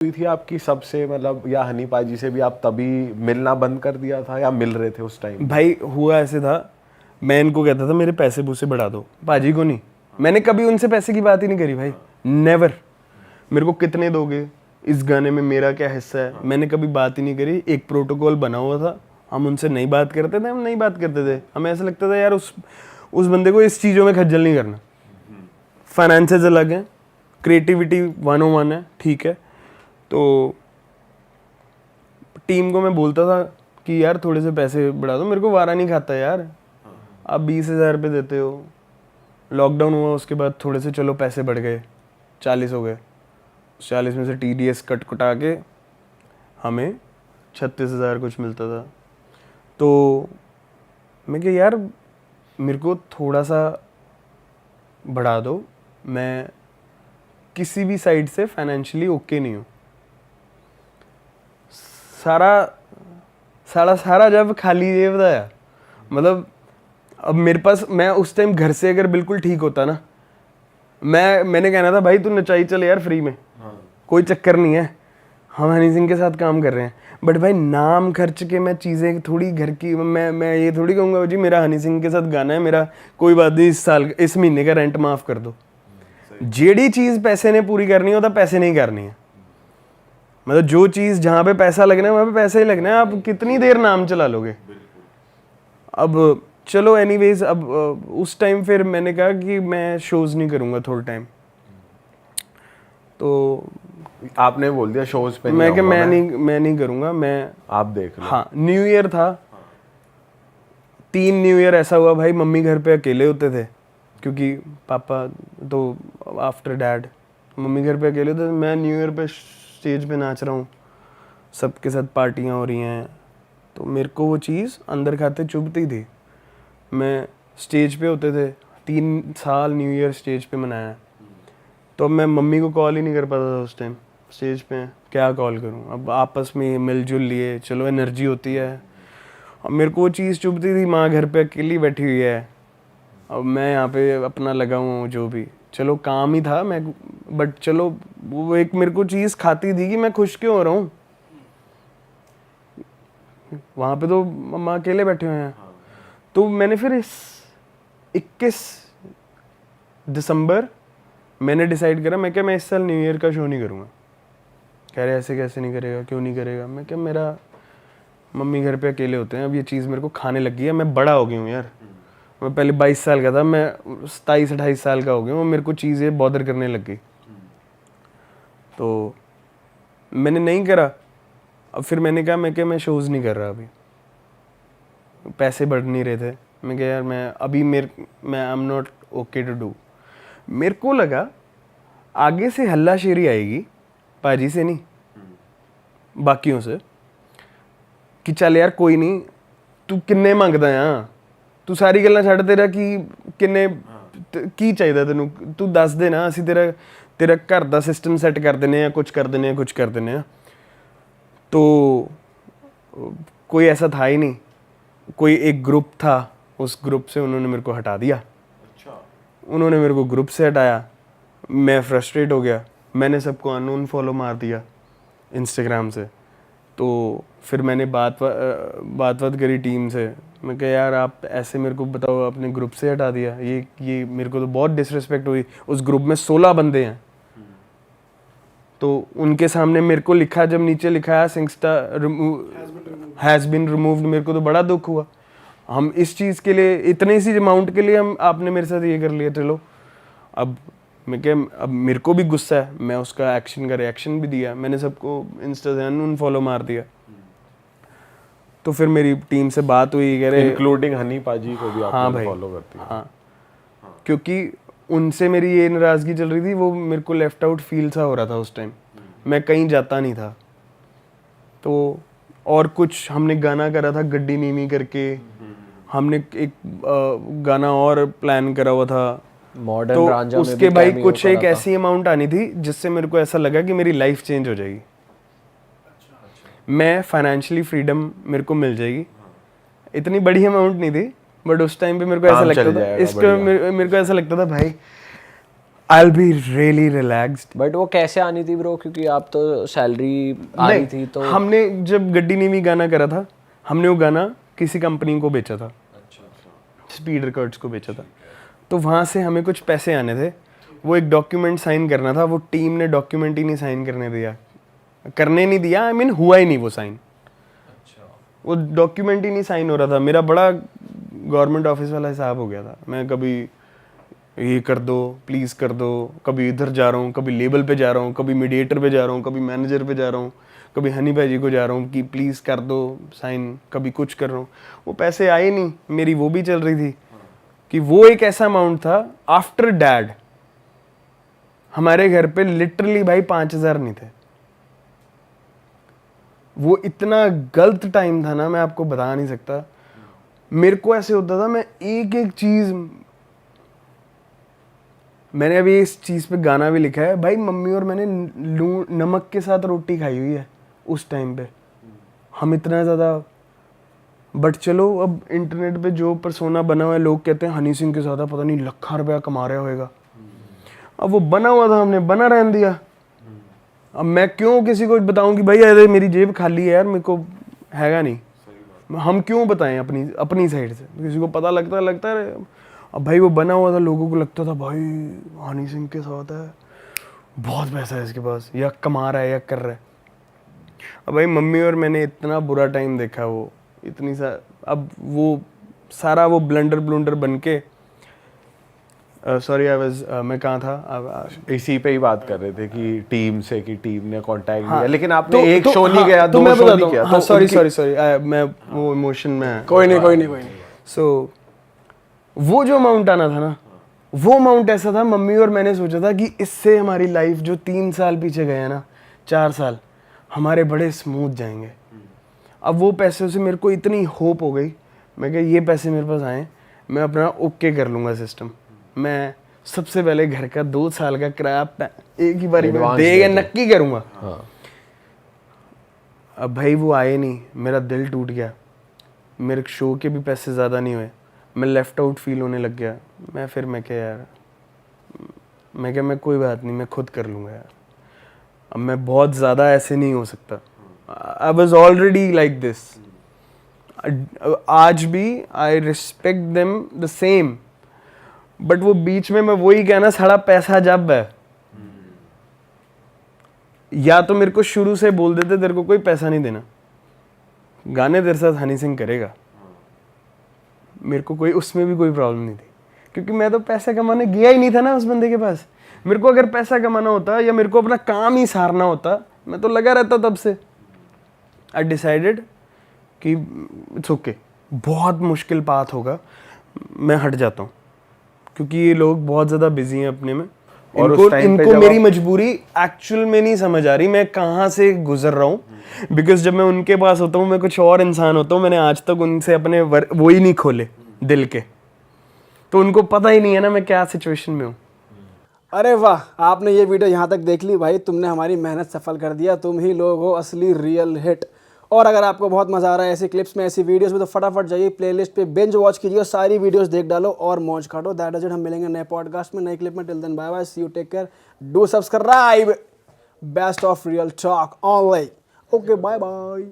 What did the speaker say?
हुई थी आपकी सबसे, मतलब, या हनी पाजी से भी आप तभी मिलना बंद कर दिया था या मिल रहे थे उस टाइम? भाई हुआ ऐसे था, मैं इनको कहता था मेरे पैसे पूसे बढ़ा दो, पाजी को नहीं। मैंने कभी उनसे पैसे की बात ही नहीं करी भाई, नेवर। मेरे को कितने दोगे, इस गाने में मेरा क्या हिस्सा है, मैंने कभी बात ही नहीं करी। एक प्रोटोकॉल बना हुआ था, हम उनसे नहीं बात करते थे, हम नहीं बात करते थे। हमें ऐसा लगता था यार उस बंदे को इस चीज़ों में खज्जल नहीं करना। फाइनेंसेस अलग हैं, क्रिएटिविटी 101 है, ठीक है। तो टीम को मैं बोलता था कि यार थोड़े से पैसे बढ़ा दो, मेरे को वारा नहीं खाता यार, आप 20,000 रुपये देते हो। लॉकडाउन हुआ उसके बाद थोड़े से चलो पैसे बढ़ गए, 40 हो गए। 40 में से TDS कट कटा के हमें 36,000 कुछ मिलता था। तो मैं क्या यार मेरे को थोड़ा सा बढ़ा दो, मैं किसी भी साइड से फाइनेंशियली ओके नहीं हूँ। सारा जब खाली जेब था यार, मतलब अब मेरे पास, मैं उस टाइम घर से अगर बिल्कुल ठीक होता ना, मैंने कहना था भाई तू नचाई चल यार फ्री में, कोई चक्कर नहीं है, हम हनी सिंह के साथ काम कर रहे हैं। बट भाई नाम खर्च के मैं चीज़ें थोड़ी घर की, मैं ये थोड़ी कहूँगा जी मेरा हनी सिंह के साथ गाना है, मेरा कोई बात नहीं, इस महीने का रेंट माफ़ कर दो। जेड़ी चीज़ पैसे ने पूरी करनी हो तो पैसे नहीं करनी है। मतलब जो चीज़ जहाँ पे पैसा लगना है वहाँ पे पैसा ही लगना है, आप कितनी देर नाम चला लोगे। अब चलो एनीवेज, अब उस टाइम फिर मैंने कहा कि मैं शोज़ नहीं करूँगा थोड़ा टाइम। तो आपने बोल दिया शोज पे मैं कि नहीं मैं नहीं करूँगा, मैं आप देख लो। हाँ, न्यू ईयर था, 3 न्यू ईयर ऐसा हुआ भाई, मम्मी घर पे अकेले होते थे क्योंकि पापा तो आफ्टर डैड, मम्मी घर पे अकेले होते थे। मैं न्यू ईयर पे स्टेज पे नाच रहा हूँ, सबके साथ पार्टियाँ हो रही हैं, तो मेरे को वो चीज़ अंदर खाते चुभती थी। मैं स्टेज पे होते थे, 3 साल न्यू ईयर स्टेज पे मनाया, तो मैं मम्मी को कॉल ही नहीं कर पाता था उस टाइम। स्टेज पे क्या कॉल करूं, अब आपस में मिलजुल लिए, चलो एनर्जी होती है। अब मेरे को वो चीज़ चुभती थी, माँ घर पे अकेली बैठी हुई है, अब मैं यहाँ पे अपना लगा हूँ जो भी, चलो काम ही था मैं, बट चलो वो एक मेरे को चीज़ खाती थी कि मैं खुश क्यों हो रहा हूँ, वहाँ पे तो मम्मा अकेले बैठे हुए हैं। तो मैंने फिर इस 21 दिसंबर मैंने डिसाइड करा, मैं क्या मैं इस साल न्यू ईयर का शो नहीं करूँगा। कह रहे ऐसे कैसे नहीं करेगा, क्यों नहीं करेगा? मैं क्या मेरा मम्मी घर पे अकेले होते हैं, अब ये चीज़ मेरे को खाने लग गई है, मैं बड़ा हो गया हूँ यार, मैं पहले 22 साल का था, मैं 27-28 साल का हो गया हूँ, मेरे को चीज़ें बॉदर करने लग गई। तो मैंने नहीं करा। अब फिर मैंने कहा मैं क्या मैं शोज़ नहीं कर रहा, अभी पैसे बढ़ नहीं रहे थे। मैं क्या यार मैं अभी मैं I am not okay to do. मेरे को लगा आगे से हल्लाशेरी आएगी, पाजी से नहीं बाकियों से, कि चल यार कोई नहीं, तू किन्ने मंगदा आ, तू सारी गल्लां छड्ड, तेरा की किन्ने की चाहिदा तेनू, तू दस दे ना, असीं तेरा घर दा सिस्टम सैट कर दिन्ने आ, कुछ कर दिन्ने आ। तो कोई ऐसा था ही नहीं, कोई एक ग्रुप था, उस ग्रुप से उन्होंने मेरे को हटा दिया। अच्छा। उन्होंने मेरे को ग्रुप से हटाया, मैं फ्रस्ट्रेट हो गया, मैंने सबको अनफॉलो मार दिया इंस्टाग्राम से। तो फिर मैंने बात करी टीम से, मैं कहा यार आप ऐसे मेरे को बताओ, अपने ग्रुप से हटा दिया, ये मेरे को तो बहुत डिसरिस्पेक्ट हुई। उस ग्रुप में 16 बंदे हैं, तो उनके सामने मेरे को लिखा, जब नीचे लिखा है सिंगस्टा हैज़ बीन रिमूव्ड, मेरे को तो बड़ा दुख हुआ। हम इस चीज़ के लिए, इतने सी अमाउंट के लिए हम आपने मेरे साथ ये कर लिया। चलो अब मैं क्या, अब मेरे को भी गुस्सा है, मैं उसका एक्शन का रिएक्शन भी दिया, मैंने सबको इंस्टा से अनफॉलो मार दिया। तो फिर मेरी टीम से बात हुई, कह रहे इंक्लूडिंग हनी पाजी को भी हाँ आपने भाई, फॉलो करती है? हाँ, क्योंकि उनसे मेरी ये नाराज़गी चल रही थी, वो मेरे को लेफ्ट आउट फील सा हो रहा था उस टाइम, मैं कहीं जाता नहीं था। तो और कुछ हमने गाना करा था गड्डी मीमी करके, हमने एक गाना और प्लान करा हुआ था, मॉडर्न तो रांझा में उसके भी भाई cameo कुछ करा एक था। ऐसी अमाउंट आनी थी जिससे मेरे को ऐसा लगा कि मेरी लाइफ चेंज हो जाएगी, मैं फाइनेंशियली फ्रीडम मेरे को मिल जाएगी। इतनी बड़ी अमाउंट नहीं थी, बट उस टाइम पे मेरे को ऐसा लगता था, इसको मेरे को ऐसा लगता था भाई I'll be really relaxed. But वो कैसे आनी थी ब्रो, क्योंकि आप तो सैलरी आ रही थी तो हमने जब गड्डी ने भी गाना करा था, हमने वो गाना किसी कंपनी को बेचा था, स्पीड रिकॉर्ड्स को बेचा था, तो वहाँ से हमें कुछ पैसे आने थे, वो एक डॉक्यूमेंट साइन करना था, वो टीम ने डॉक्यूमेंट ही नहीं साइन करने नहीं दिया, आई मीन हुआ ही नहीं वो साइन, वो डॉक्यूमेंट ही नहीं साइन हो रहा था। मेरा बड़ा गवर्नमेंट ऑफिस वाला हिसाब हो गया था, मैं कभी ये कर दो प्लीज़ कर दो, कभी इधर जा रहा हूँ, कभी लेबल पे जा रहा हूँ, कभी मीडिएटर पे जा रहा हूँ, कभी मैनेजर पे जा रहा हूँ, कभी हनी भाई जी को जा रहा हूँ कि प्लीज़ कर दो साइन, कभी कुछ कर रहा हूँ, वो पैसे आए नहीं। मेरी वो भी चल रही थी कि वो एक ऐसा अमाउंट था, आफ्टर डैड हमारे घर पे लिटरली भाई 5,000 नहीं थे। वो इतना गलत टाइम था ना, मैं आपको बता नहीं सकता। मेरे को ऐसे होता था, मैं एक एक चीज़, मैंने अभी इस चीज़ पे गाना भी लिखा है भाई, मम्मी और मैंने नमक के साथ रोटी खाई हुई है उस टाइम पे, हम इतना ज़्यादा। बट चलो अब इंटरनेट पे जो परसोना बना हुआ है, लोग कहते हैं हनी सिंह के साथ पता नहीं लाखों रुपया कमा रहा होएगा, अब वो बना हुआ था, हमने बना रहने दिया। अब मैं क्यों किसी को बताऊं कि भाई अरे मेरी जेब खाली है यार, मेरे को हैगा नहीं, हम क्यों बताएं अपनी साइड से, किसी को पता लगता है। अब भाई वो बना हुआ था, लोगों को लगता था भाई हनी सिंह के साथ है, बहुत पैसा है इसके पास, या कमा रहा है या कर रहा है। अब भाई मम्मी और मैंने इतना बुरा टाइम देखा, वो इतनी अब वो सारा वो ब्लंडर बन के, सॉरी मैं कहाँ था, इसी पे ही बात कर रहे थे कि टीम से, कि टीम ने कांटेक्ट हाँ, किया, लेकिन आपने एक तो, शो नहीं हाँ, किया, तो 2 मैं शो बताता नहीं हूँ, किया, हाँ, तो सॉरी मैं वो इमोशन में, कोई नहीं। सो वो जो अमाउंट आना था ना, वो अमाउंट ऐसा था, मम्मी और मैंने सोचा था कि इससे हमारी लाइफ जो 3 साल पीछे गए ना, 4 साल हमारे बड़े स्मूथ जाएंगे। अब वो पैसों से मेरे को इतनी होप हो गई, मैं कहा ये पैसे मेरे पास आए, मैं अपना ओके कर लूँगा सिस्टम, मैं सबसे पहले घर का 2 साल का किराया एक ही बारी में देगा नक्की करूँगा। हाँ। अब भाई वो आए नहीं, मेरा दिल टूट गया, मेरे शो के भी पैसे ज़्यादा नहीं हुए, मैं लेफ्ट आउट फील होने लग गया। मैं क्या यार, मैं कोई बात नहीं, मैं खुद कर लूँगा यार, अब मैं बहुत ज़्यादा ऐसे नहीं हो सकता। I was already like this, आज भी I respect them the same, but वो बीच में मैं वही कहना, सारा पैसा जब है, या तो मेरे को शुरू से बोल देते तेरे को कोई पैसा नहीं देना, गाने तेरे साथ हनी सिंह करेगा, मेरे को कोई उसमें भी कोई प्रॉब्लम नहीं थी, क्योंकि मैं तो पैसा कमाने गया ही नहीं था ना उस बंदे के पास। मेरे को अगर पैसा कमाना होता या मेरे को अपना काम ही सारना होता, मैं तो लगा रहता तब से। आई डिसाइडेड कि इट्स ओके, बहुत मुश्किल पाथ होगा, मैं हट जाता हूँ, क्योंकि ये लोग बहुत ज़्यादा बिजी हैं अपने में, और इनको मेरी मजबूरी एक्चुअल में नहीं समझ आ रही, मैं कहाँ से गुजर रहा हूँ। बिकॉज जब मैं उनके पास होता हूँ, मैं कुछ और इंसान होता हूँ, मैंने आज तक उनसे अपने वो ही नहीं खोले दिल के, तो उनको पता ही नहीं है ना मैं क्या सिचुएशन में हूँ। अरे वाह, आपने ये वीडियो यहाँ तक देख ली भाई, तुमने हमारी मेहनत सफल कर दिया, तुम ही लोग हो असली रियल हिट। और अगर आपको बहुत मज़ा आ रहा है ऐसी क्लिप्स में, ऐसी वीडियोस में, तो फटाफट जाइए प्लेलिस्ट पे बिंज वॉच कीजिए और सारी वीडियोस देख डालो और मौज काटो। दैट इज इट, हम मिलेंगे नए पॉडकास्ट में, नई क्लिप में। Till then bye bye, see you, take care, do subscribe, best of real talk online. Okay, bye bye.